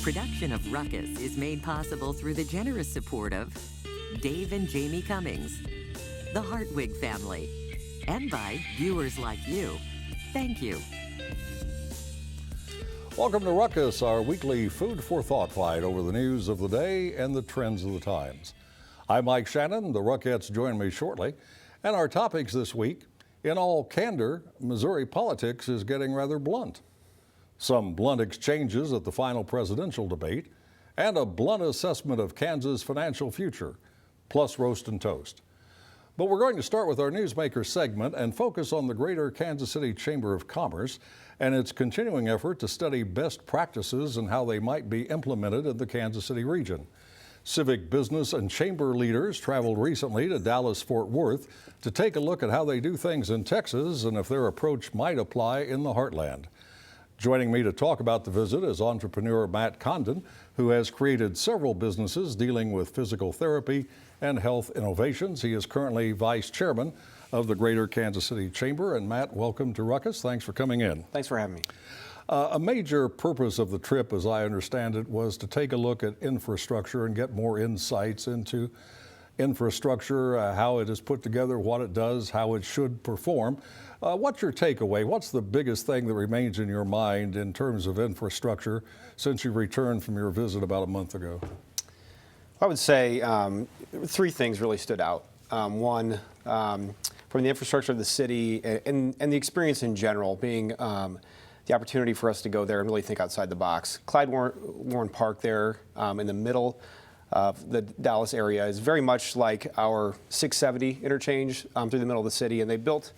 Production of Ruckus is made possible through the generous support of Dave and Jamie Cummings, the Hartwig family, and by viewers like you. Thank you. Welcome to Ruckus, our weekly food for thought fight over the news of the day and the trends of the times. I'm Mike Shannon. The Ruckettes join me shortly. And our topics this week: in all candor, Missouri politics is getting rather blunt. Some blunt exchanges at the final presidential debate, and a blunt assessment of Kansas' financial future, plus roast and toast. But we're going to start with our Newsmaker segment and focus on the Greater Kansas City Chamber of Commerce and its continuing effort to study best practices and how they might be implemented in the Kansas City region. Civic, business, and chamber leaders traveled recently to Dallas-Fort Worth to take a look at how they do things in Texas and if their approach might apply in the heartland. Joining me to talk about the visit is entrepreneur Matt Condon, who has created several businesses dealing with physical therapy and health innovations. He is currently vice chairman of the Greater Kansas City Chamber. And Matt, welcome to Ruckus. Thanks for coming in. Thanks for having me. A major purpose of the trip, as I understand it, was to take a look at infrastructure and get more insights into infrastructure, how it is put together, what it does, how it should perform. What's your takeaway? What's the biggest thing that remains in your mind in terms of infrastructure since you returned from your visit about a month ago? I would say three things really stood out. One, from the infrastructure of the city and the experience in general, being the opportunity for us to go there and really think outside the box. Clyde Warren Park there in the middle of the Dallas area is very much like our 670 interchange through the middle of the city, and they built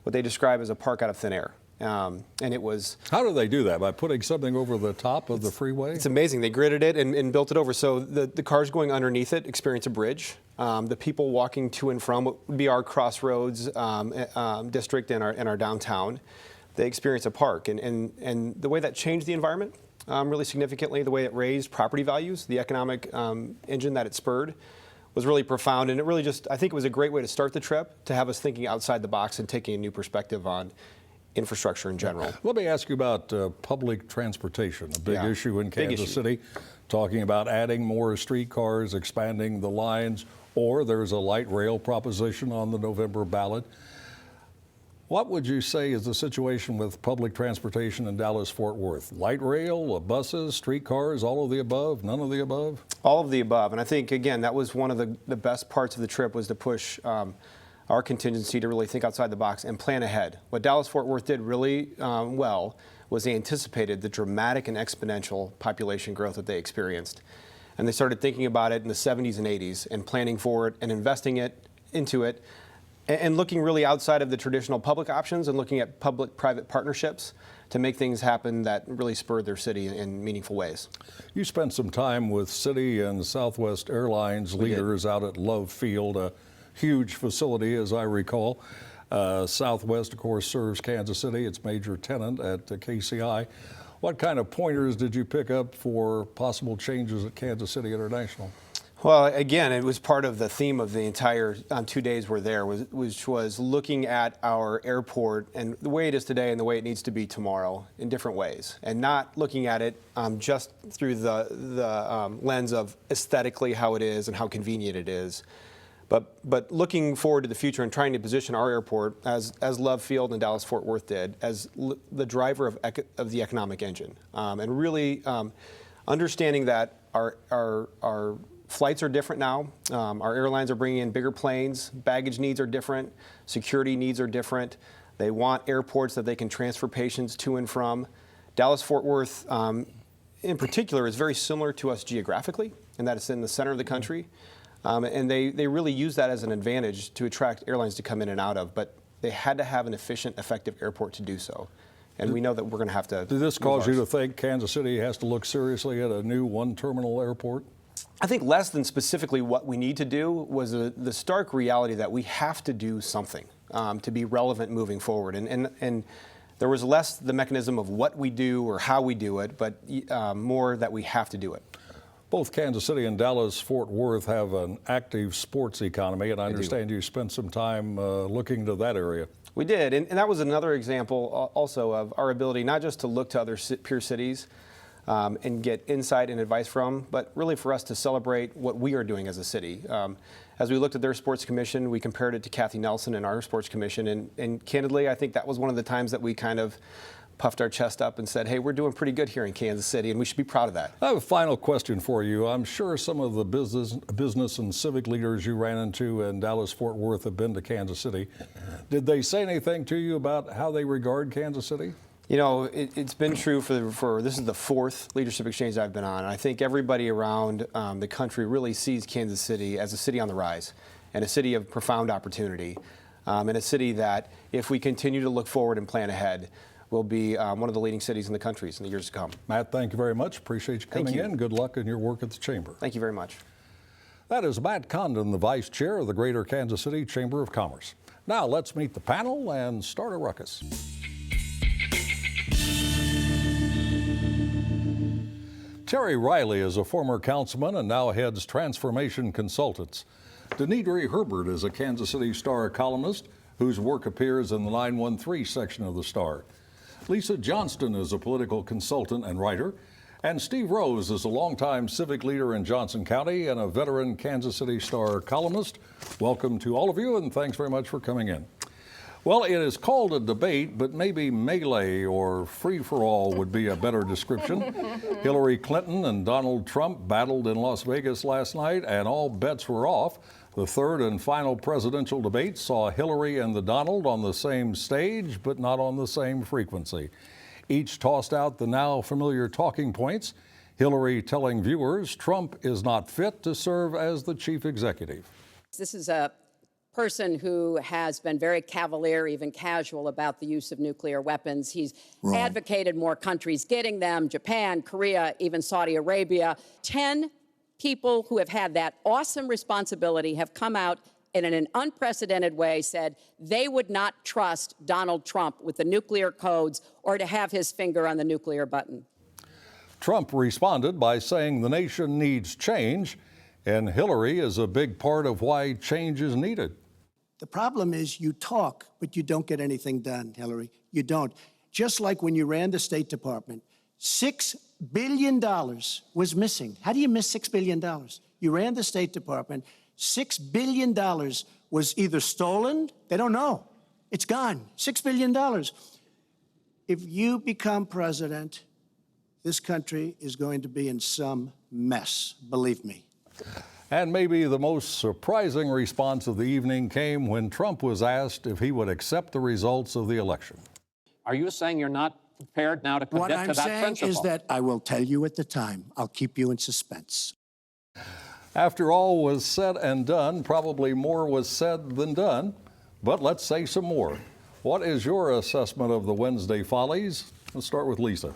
what they describe as a park out of thin air. And it was... How do they do that? By putting something over the top of the freeway? It's amazing. They gridded it and built it over. So the cars going underneath it experience a bridge. The people walking to and from what would be our Crossroads district and our downtown, they experience a park. And the way that changed the environment really significantly, the way it raised property values, the economic engine that it spurred, was really profound. And it really just, I think it was a great way to start the trip, to have us thinking outside the box and taking a new perspective on infrastructure in general. Let me ask you about public transportation, a big issue in Kansas City, talking about adding more streetcars, expanding the lines, or there's a light rail proposition on the November ballot. What would you say is the situation with public transportation in Dallas-Fort Worth? Light rail, buses, streetcars, all of the above, none of the above? All of the above. And I think, again, that was one of the best parts of the trip, was to push our contingency to really think outside the box and plan ahead. What Dallas-Fort Worth did really well was they anticipated the dramatic and exponential population growth that they experienced. And they started thinking about it in the 70s and 80s and planning for it and investing into it and looking really outside of the traditional public options and looking at public-private partnerships to make things happen that really spurred their city in meaningful ways. You spent some time with City and Southwest Airlines leaders out at Love Field, a huge facility, as I recall. Southwest, of course, serves Kansas City, its major tenant at KCI. What kind of pointers did you pick up for possible changes at Kansas City International? Well, again, it was part of the theme of the entire 2 days we're there, which was looking at our airport and the way it is today and the way it needs to be tomorrow in different ways, and not looking at it just through the lens of aesthetically how it is and how convenient it is, but looking forward to the future and trying to position our airport, as Love Field and Dallas-Fort Worth did, as the driver of the economic engine, and really understanding that our flights are different now. Our airlines are bringing in bigger planes. Baggage needs are different. Security needs are different. They want airports that they can transfer patients to and from. Dallas-Fort Worth, in particular, is very similar to us geographically, in that it's in the center of the country. And they really use that as an advantage to attract airlines to come in and out of. But they had to have an efficient, effective airport to do so. And we know that we're going to have to. Did this cause you to think Kansas City has to look seriously at a new one-terminal airport? I think less than specifically what we need to do was the stark reality that we have to do something to be relevant moving forward. And there was less the mechanism of what we do or how we do it, but more that we have to do it. Both Kansas City and Dallas-Fort Worth have an active sports economy, and I understand you spent some time looking to that area. We did, and that was another example also of our ability not just to look to other peer cities, and get insight and advice from, but really for us to celebrate what we are doing as a city. As we looked at their sports commission, we compared it to Kathy Nelson and our sports commission, and candidly, I think that was one of the times that we kind of puffed our chest up and said, hey, we're doing pretty good here in Kansas City, and we should be proud of that. I have a final question for you. I'm sure some of the business and civic leaders you ran into in Dallas-Fort Worth have been to Kansas City. Did they say anything to you about how they regard Kansas City? You know, it's been true for this is the fourth leadership exchange I've been on. And I think everybody around the country really sees Kansas City as a city on the rise and a city of profound opportunity, and a city that, if we continue to look forward and plan ahead, will be one of the leading cities in the country in the years to come. Matt, thank you very much. Appreciate you coming Thank you. in. Good luck in your work at the Chamber. Thank you very much. That is Matt Condon, the Vice Chair of the Greater Kansas City Chamber of Commerce. Now let's meet the panel and start a ruckus. Terry Riley is a former councilman and now heads Transformation Consultants. Denidre Herbert is a Kansas City Star columnist whose work appears in the 913 section of the Star. Lisa Johnston is a political consultant and writer, and Steve Rose is a longtime civic leader in Johnson County and a veteran Kansas City Star columnist. Welcome to all of you, and thanks very much for coming in. Well, it is called a debate, but maybe melee or free-for-all would be a better description. Hillary Clinton and Donald Trump battled in Las Vegas last night, and all bets were off. The third and final presidential debate saw Hillary and the Donald on the same stage, but not on the same frequency. Each tossed out the now familiar talking points. Hillary telling viewers Trump is not fit to serve as the chief executive. This is a person who has been very cavalier, even casual, about the use of nuclear weapons. He's advocated more countries getting them, Japan, Korea, even Saudi Arabia. 10 people who have had that awesome responsibility have come out and in an unprecedented way said they would not trust Donald Trump with the nuclear codes or to have his finger on the nuclear button. Trump responded by saying the nation needs change, and Hillary is a big part of why change is needed. The problem is you talk, but you don't get anything done, Hillary. You don't. Just like when you ran the State Department, $6 billion was missing. How do you miss $6 billion? You ran the State Department. $6 billion was either stolen, they don't know. It's gone. $6 billion. If you become president, this country is going to be in some mess, believe me. And maybe the most surprising response of the evening came when Trump was asked if he would accept the results of the election. Are you saying you're not prepared now to commit to that principle? What I'm saying is that I will tell you at the time. I'll keep you in suspense. After all was said and done, probably more was said than done, but let's say some more. What is your assessment of the Wednesday follies? Let's start with Lisa.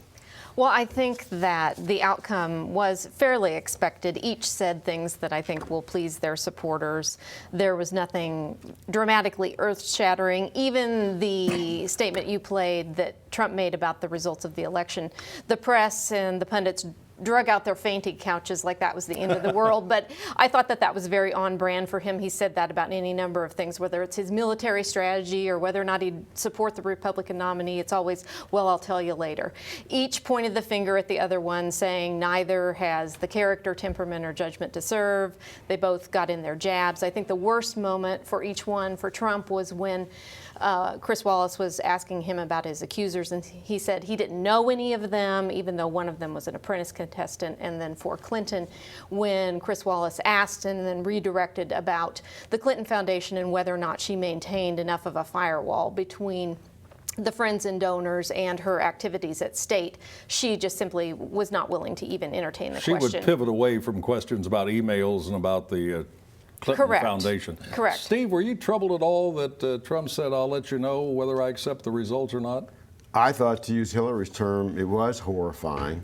Well, I think that the outcome was fairly expected. Each said things that I think will please their supporters. There was nothing dramatically earth-shattering. Even the statement you played that Trump made about the results of the election, the press and the pundits drug out their fainting couches like that was the end of the world. But I thought that that was very on brand for him. He said that about any number of things, whether it's his military strategy or whether or not he'd support the Republican nominee. It's always, well, I'll tell you later. Each pointed the finger at the other one, saying neither has the character, temperament, or judgment to serve. They both got in their jabs. I think the worst moment for each one for Trump was when Chris Wallace was asking him about his accusers, and he said he didn't know any of them, even though one of them was an apprentice contestant. And then for Clinton, when Chris Wallace asked and then redirected about the Clinton Foundation and whether or not she maintained enough of a firewall between the friends and donors and her activities at state, she just simply was not willing to even entertain the question. She would pivot away from questions about emails and about the Clinton Foundation. Correct. Steve, were you troubled at all that Trump said, I'll let you know whether I accept the results or not? I thought, to use Hillary's term, it was horrifying.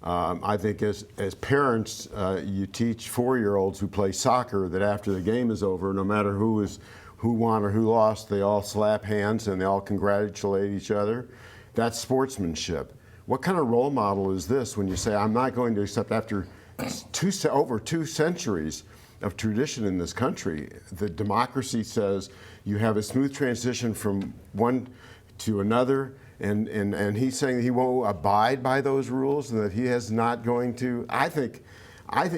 I think as parents, you teach 4-year-olds who play soccer that after the game is over, no matter who won or who lost, they all slap hands and they all congratulate each other. That's sportsmanship. What kind of role model is this when you say, I'm not going to accept after over 2 centuries of tradition in this country? The democracy says you have a smooth transition from one to another, And he's saying he won't abide by those rules and that he is not going to. I think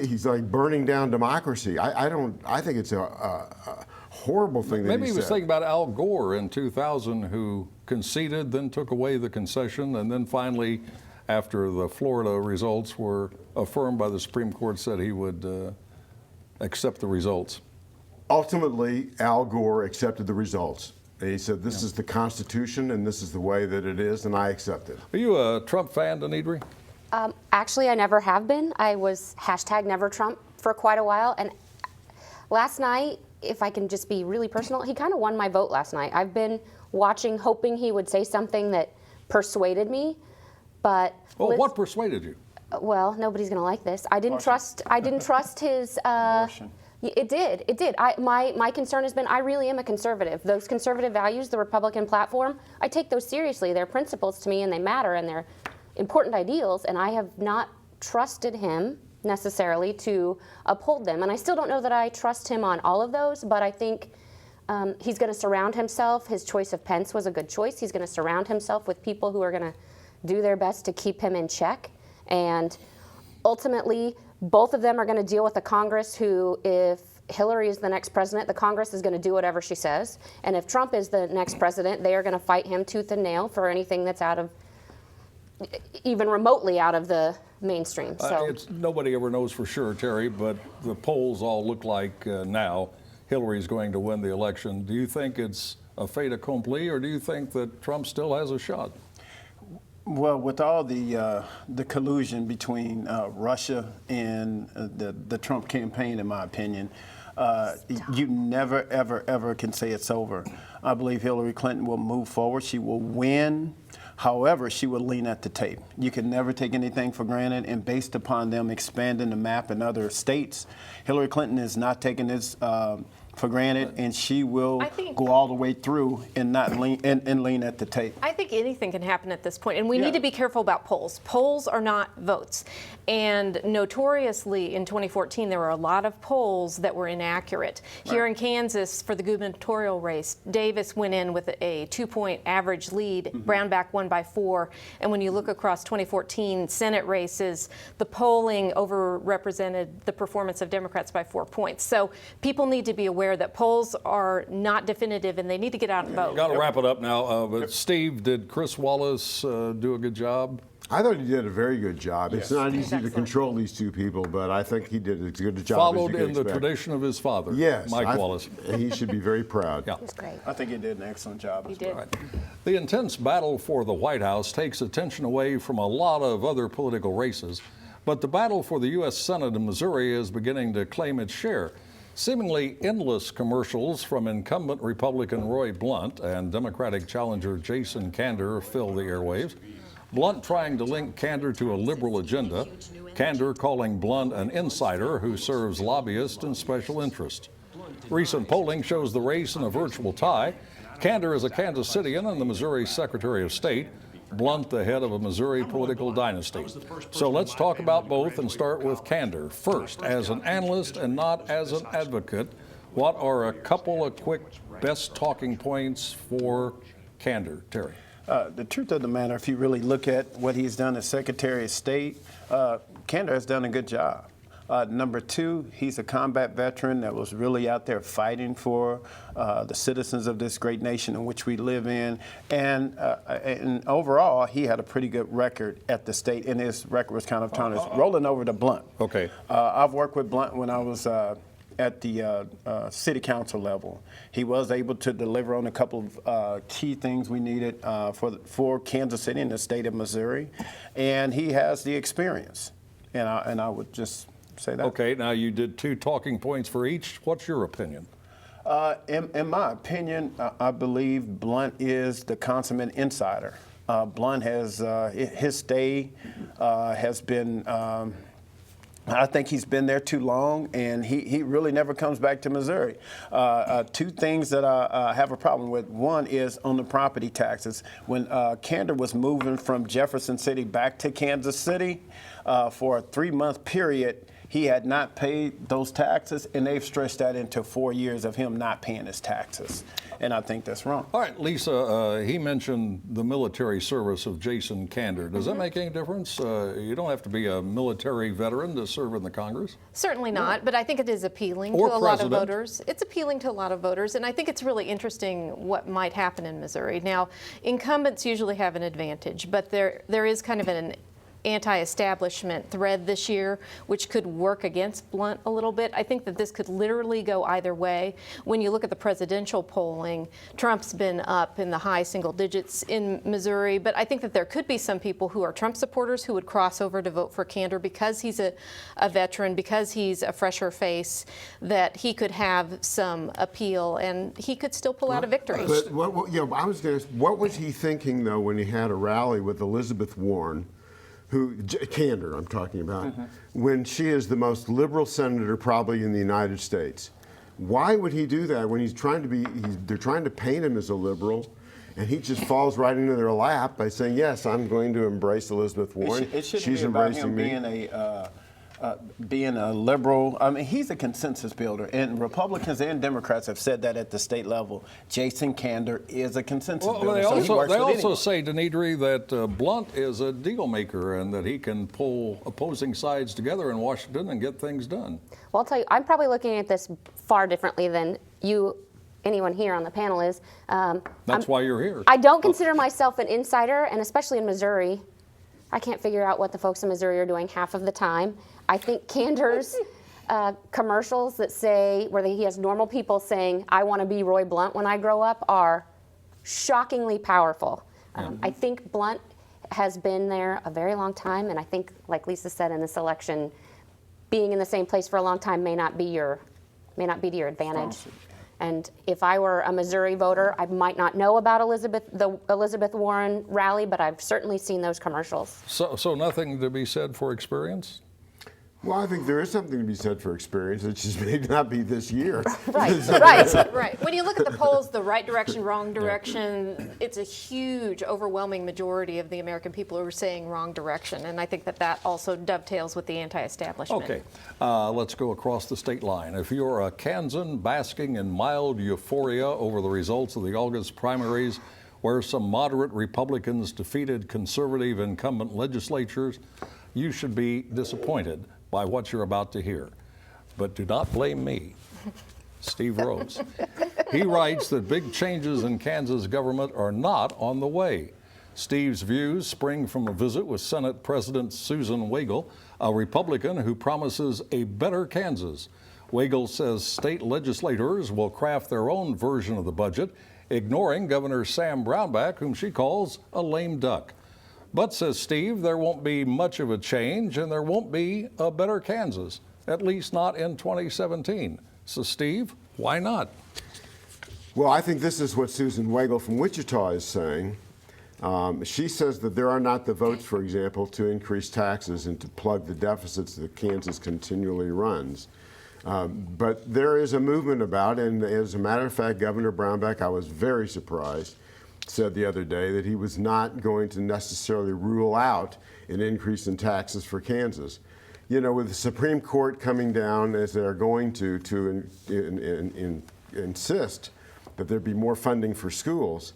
he's like burning down democracy. I think it's a horrible thing that Maybe he was said. thinking about Al Gore in 2000, who conceded, then took away the concession, and then finally, after the Florida results were affirmed by the Supreme Court, said he would accept the results. Ultimately, Al Gore accepted the results. And he said, this is the Constitution and this is the way that it is, and I accept it. Are you a Trump fan, Denidri? Actually, I never have been. I was #NeverTrump for quite a while. And last night, if I can just be really personal, he kind of won my vote last night. I've been watching, hoping he would say something that persuaded me. But Well, what persuaded you? well, nobody's going to like this. I didn't trust his. It did. My concern has been I really am a conservative. Those conservative values, the Republican platform, I take those seriously. They're principles to me, and they matter, and they're important ideals. And I have not trusted him necessarily to uphold them. And I still don't know that I trust him on all of those, but I think he's going to surround himself. His choice of Pence was a good choice. He's going to surround himself with people who are going to do their best to keep him in check. And ultimately, both of them are going to deal with a Congress who, if Hillary is the next president, the Congress is going to do whatever she says. And if Trump is the next president, they are going to fight him tooth and nail for anything that's out of, even remotely out of the mainstream. So Nobody ever knows for sure, Terry, but the polls all look like now Hillary's going to win the election. Do you think it's a fait accompli, or do you think that Trump still has a shot? Well, with all the collusion between Russia and the Trump campaign, in my opinion, you never, ever, ever can say it's over. I believe Hillary Clinton will move forward. She will win. However, she will lean at the tape. You can never take anything for granted, and based upon them expanding the map in other states, Hillary Clinton is not taking this for granted, and she will go all the way through and not lean and lean at the tape. I think anything can happen at this point, and we need to be careful about polls. Polls are not votes, and notoriously in 2014 there were a lot of polls that were inaccurate. Here in Kansas, for the gubernatorial race, Davis went in with a 2-point average lead. Brownback won by 4, and when you look across 2014 Senate races, the polling overrepresented the performance of Democrats by 4 points. So people need to be aware that polls are not definitive, and they need to get out and vote. Got to wrap it up now. But Steve, did Chris Wallace do a good job? I thought he did a very good job. Yes. It's not easy to control these two people, but I think he did as good a job Followed as you in could the expect. tradition of his father, Yes, Mike Wallace. He should be very proud. Yeah. it was great. I think he did an excellent job. He did. The intense battle for the White House takes attention away from a lot of other political races, but the battle for the U.S. Senate in Missouri is beginning to claim its share. Seemingly endless commercials from incumbent Republican Roy Blunt and Democratic challenger Jason Kander fill the airwaves. Blunt trying to link Kander to a liberal agenda, Kander calling Blunt an insider who serves lobbyists and special interests. Recent polling shows the race in a virtual tie. Kander is a Kansas Citian and the Missouri Secretary of State. Blunt, the head of a Missouri political dynasty. So let's talk about both and start with Kander. First, as an analyst and not as an advocate, what are a couple of quick best talking points for Kander, Terry? The truth of the matter, if you really look at what he's done as Secretary of State, Kander has done a good job. Number two, he's a combat veteran that was really out there fighting for the citizens of this great nation in which we live in. And overall, he had a pretty good record at the state, and his record was kind of rolling over to Blunt. Okay. I've worked with Blunt when I was at the city council level. He was able to deliver on a couple of key things we needed for Kansas City and the state of Missouri, and he has the experience. And I would just say that. Okay, now you did 2 talking points for each. What's your opinion? In my opinion, I believe Blunt is the consummate insider. Blunt has, his stay has been, I think he's been there too long, and he really never comes back to Missouri. 2 things that I have a problem with. One is on the property taxes. When Kander was moving from Jefferson City back to Kansas City for a 3-month period, He had not paid those taxes, and they've stretched that into 4 years of him not paying his taxes. And I think that's wrong. All right, Lisa, he mentioned the military service of Jason Kander. Does that make any difference? You don't have to be a military veteran to serve in the Congress. Certainly not, but I think it is appealing Or to a lot of president. voters. It's appealing to a lot of voters, and I think it's really interesting what might happen in Missouri. Now, incumbents usually have an advantage, but there is kind of an anti-establishment thread this year, which could work against Blunt a little bit. I think that this could literally go either way. When you look at the presidential polling, Trump's been up in the high single digits in Missouri, but I think that there could be some people who are Trump supporters who would cross over to vote for Kander because he's a veteran, because he's a fresher face, that he could have some appeal and he could still pull out a victory. But I was going to ask, what was he thinking, though, when he had a rally with Elizabeth Warren, Kander I'm talking about, when she is the most liberal senator probably in the United States? Why would he do that when he's trying to be, they're trying to paint him as a liberal, and he just falls right into their lap by saying, yes, I'm going to embrace Elizabeth Warren. It shouldn't She's be about embracing him me. being a liberal. I mean, he's a consensus builder, and Republicans and Democrats have said that at the state level. Jason Kander is a consensus builder. They so he works also with anyone. say, Denidri, that Blunt is a deal maker and that he can pull opposing sides together in Washington and get things done. Well, I'll tell you, I'm probably looking at this far differently than anyone here on the panel is. That's why you're here. I don't consider myself an insider, and especially in Missouri, I can't figure out what the folks in Missouri are doing half of the time. I think Kander's commercials that say, where he has normal people saying, I want to be Roy Blunt when I grow up, are shockingly powerful. I think Blunt has been there a very long time, and I think, like Lisa said, in this election, being in the same place for a long time may not be to your advantage. And if I were a Missouri voter, I might not know about the Elizabeth Warren rally, but I've certainly seen those commercials. So nothing to be said for experience? Well, I think there is something to be said for experience. It just may not be this year. Right. When you look at the polls, the right direction, wrong direction, it's a huge, overwhelming majority of the American people who are saying wrong direction. And I think that also dovetails with the anti-establishment. Okay, let's go across the state line. If you're a Kansan basking in mild euphoria over the results of the August primaries, where some moderate Republicans defeated conservative incumbent legislatures, you should be disappointed by what you're about to hear. But do not blame me, Steve Rose. He writes that big changes in Kansas government are not on the way. Steve's views spring from a visit with Senate President Susan Wagle, a Republican who promises a better Kansas. Wagle says state legislators will craft their own version of the budget, ignoring Governor Sam Brownback, whom she calls a lame duck. But, says Steve, there won't be much of a change and there won't be a better Kansas, at least not in 2017. So, Steve, why not? Well, I think this is what Susan Wagle from Wichita is saying. She says that there are not the votes, for example, to increase taxes and to plug the deficits that Kansas continually runs. But there is a movement about it, and as a matter of fact, Governor Brownback, I was very surprised, said the other day that he was not going to necessarily rule out an increase in taxes for Kansas. You know, with the Supreme Court coming down, as they're going to insist that there be more funding for schools,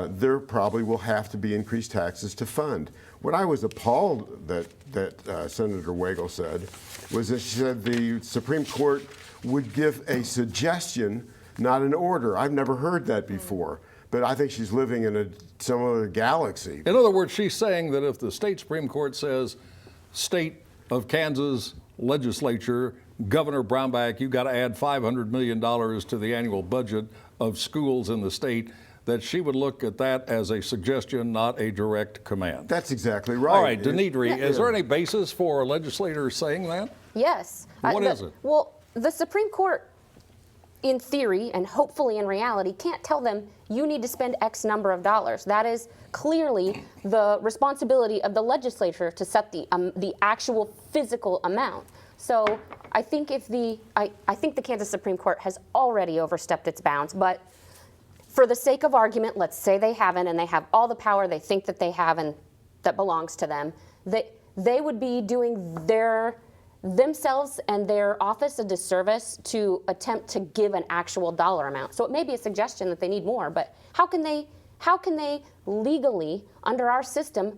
there probably will have to be increased taxes to fund. What I was appalled that Senator Wagle said was that she said the Supreme Court would give a suggestion, not an order. I've never heard that before. But I think she's living in some other galaxy. In other words, she's saying that if the state Supreme Court says, state of Kansas legislature, Governor Brownback, you got to add $500 million to the annual budget of schools in the state, that she would look at that as a suggestion, not a direct command. That's exactly right. All right, Denidri, is there any basis for a legislator saying that? Yes. What is it? Well, the Supreme Court, in theory and hopefully in reality, can't tell them you need to spend X number of dollars. That is clearly the responsibility of the legislature to set the actual physical amount. So I think I think the Kansas Supreme Court has already overstepped its bounds, but for the sake of argument, let's say they haven't, and they have all the power they think that they have and that belongs to them, they would be doing their themselves and their office a disservice to attempt to give an actual dollar amount. So it may be a suggestion that they need more, but how can they legally, under our system,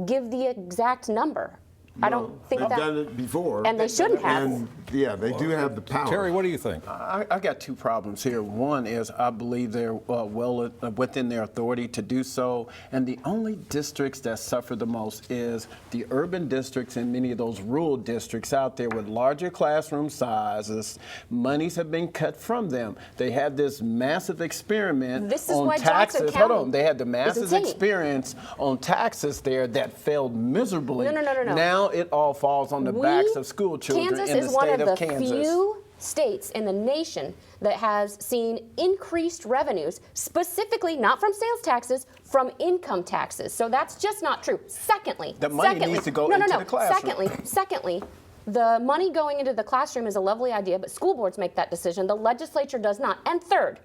give the exact number? I don't think they've that. done it before. And they shouldn't have. And yeah, they do have the power. Terry, what do you think? I got two problems here. One is I believe they're well within their authority to do so, and the only districts that suffer the most is the urban districts and many of those rural districts out there with larger classroom sizes. Monies have been cut from them. They had this massive experiment This is on why taxes. Johnson Hold County on, they had the is massive insane. experience on taxes there that failed miserably. No. Now it all falls on the backs of school children Kansas in the is one state of the Kansas. few states in the nation that has seen increased revenues, specifically not from sales taxes, from income taxes. So that's just not true. Secondly, The money needs to go into the classroom. Secondly, the money going into the classroom is a lovely idea, but school boards make that decision. The legislature does not. And third,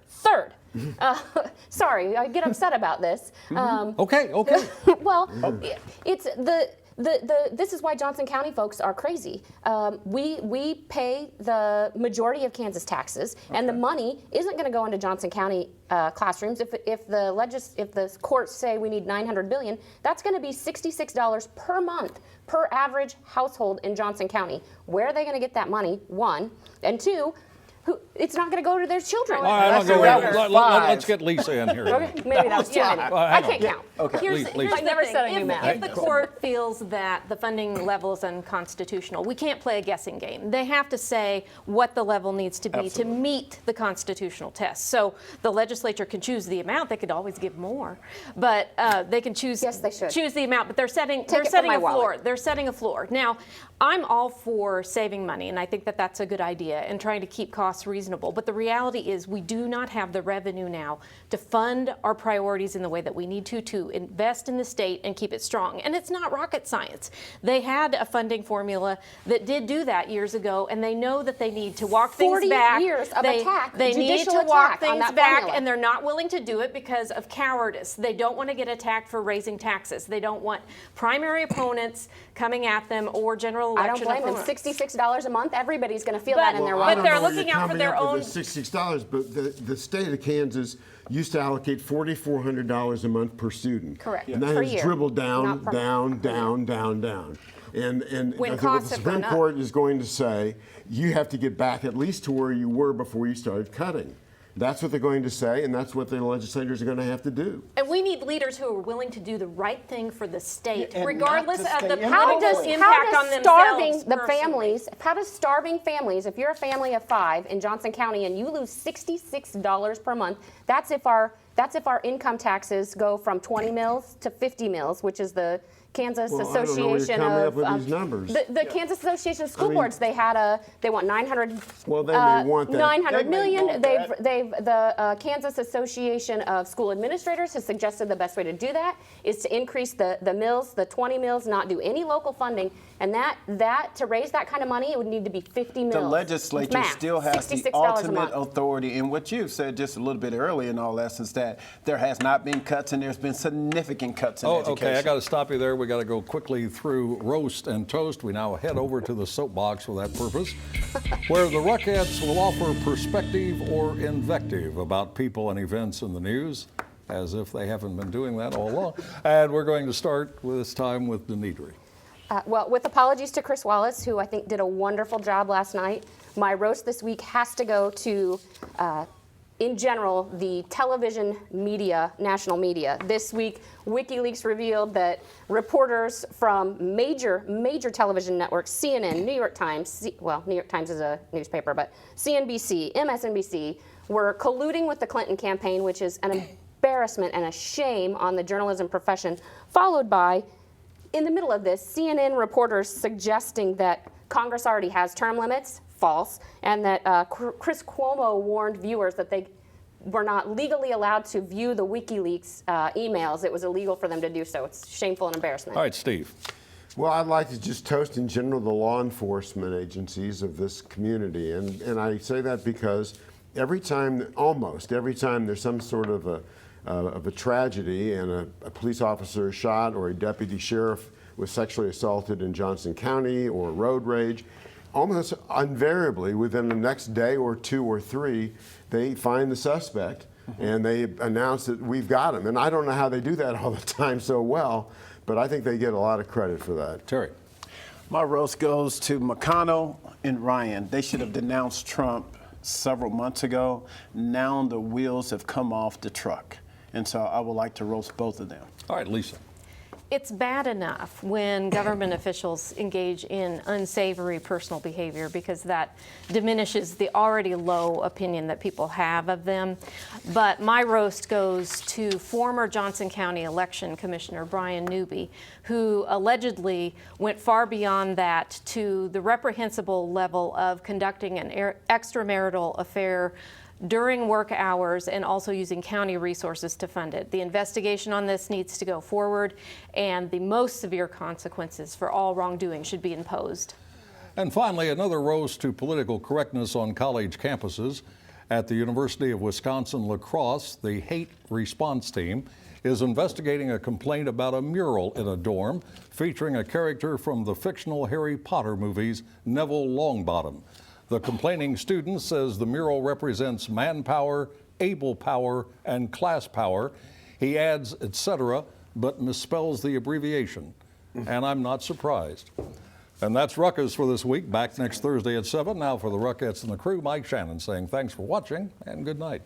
sorry, I get upset about this. Okay. Well, it's this is why Johnson County folks are crazy. We pay the majority of Kansas taxes, and the money isn't going to go into Johnson County classrooms. If the courts say we need $900 billion, that's going to be $66 per month per average household in Johnson County. Where are they going to get that money? One, and two. It's not going to go to their children. All right, let's get Lisa in here. Okay, maybe that was too many. I can't count. Here's Lisa. the I never thing. said I knew math. If the court feels that the funding level is unconstitutional, we can't play a guessing game. They have to say what the level needs to be to meet the constitutional test. So the legislature can choose the amount. They could always give more, but they can choose. Yes, they should. Choose the amount. But they're setting it from my a floor. wallet. They're setting a floor. Now, I'm all for saving money, and I think that that's a good idea, and trying to keep costs reasonable. But the reality is we do not have the revenue now to fund our priorities in the way that we need to invest in the state and keep it strong. And it's not rocket science. They had a funding formula that did do that years ago, and they know that they need to walk things 40 back. years of attack, They need judicial to walk attack on things that back, formula. and they're not willing to do it because of cowardice. They don't want to get attacked for raising taxes. They don't want primary opponents coming at them or general I election don't blame them. opponents. $66 a month. Everybody's going to feel But- that in their but wallet. they're I don't know looking where out for you're their coming up own- with the $66, but the state of Kansas used to allocate $4,400 a month per student. Correct. And that Per has year, dribbled down, not per- down. And When I think what costs the have Supreme gone up. Court is going to say, you have to get back at least to where you were before you started cutting. That's what they're going to say, and that's what the legislators are going to have to do. And we need leaders who are willing to do the right thing for the state, and regardless not to of stay the in How political does impact on starving themselves the personally. families? How does starving families? If you're a family of 5 in Johnson County and you lose $66 per month, that's if our income taxes go from 20 mils to 50 mils, which is the Kansas Well, I don't know where you're Association coming of up with these numbers. The Kansas Association of School mean- Boards. They want 900. Well, they may want that. 900 They may million. want The Kansas Association of School Administrators has suggested the best way to do that is to increase the mills, the 20 mills, not do any local funding, and that to raise that kind of money, it would need to be 50 mills. The legislature Math, still has the $66 a ultimate month. authority, and what you said just a little bit earlier in all essence, that there has not been cuts and there's been significant cuts in education. Okay, I got to stop you there. We got to go quickly through roast and toast. We now head over to the soapbox for that purpose, where the Ruckettes will offer perspective or invective about people and events in the news, as if they haven't been doing that all along. And we're going to start this time with Denidri. Well, with apologies to Chris Wallace, who I think did a wonderful job last night, my roast this week has to go to, in general, the television media, national media. This week, WikiLeaks revealed that reporters from major television networks, CNN, New York Times, New York Times is a newspaper, but CNBC, MSNBC, were colluding with the Clinton campaign, which is an embarrassment and a shame on the journalism profession, followed by, in the middle of this, CNN reporters suggesting that Congress already has term limits, false, and that Chris Cuomo warned viewers that they were not legally allowed to view the WikiLeaks emails. It was illegal for them to do so. It's shameful and embarrassment. All right, Steve. Well, I'd like to just toast in general the law enforcement agencies of this community. And I say that because almost every time there's some sort of a tragedy and a police officer is shot or a deputy sheriff was sexually assaulted in Johnson County or road rage, almost invariably within the next day or 2 or 3, they find the suspect and they announce that we've got him. And I don't know how they do that all the time so well, but I think they get a lot of credit for that. Terry. My roast goes to McConnell and Ryan. They should have denounced Trump several months ago. Now the wheels have come off the truck. And so I would like to roast both of them. All right, Lisa. It's bad enough when government officials engage in unsavory personal behavior because that diminishes the already low opinion that people have of them. But my roast goes to former Johnson County Election Commissioner Brian Newby, who allegedly went far beyond that to the reprehensible level of conducting an extramarital affair during work hours and also using county resources to fund it. The investigation on this needs to go forward, and the most severe consequences for all wrongdoing should be imposed. And finally, another roast to political correctness on college campuses. At the University of Wisconsin-La Crosse, the hate response team is investigating a complaint about a mural in a dorm featuring a character from the fictional Harry Potter movies, Neville Longbottom. The complaining student says the mural represents manpower, able power, and class power. He adds, etc., but misspells the abbreviation. And I'm not surprised. And that's Ruckus for this week. Back next Thursday at 7. Now for the Ruckettes and the crew, Mike Shannon saying thanks for watching and good night.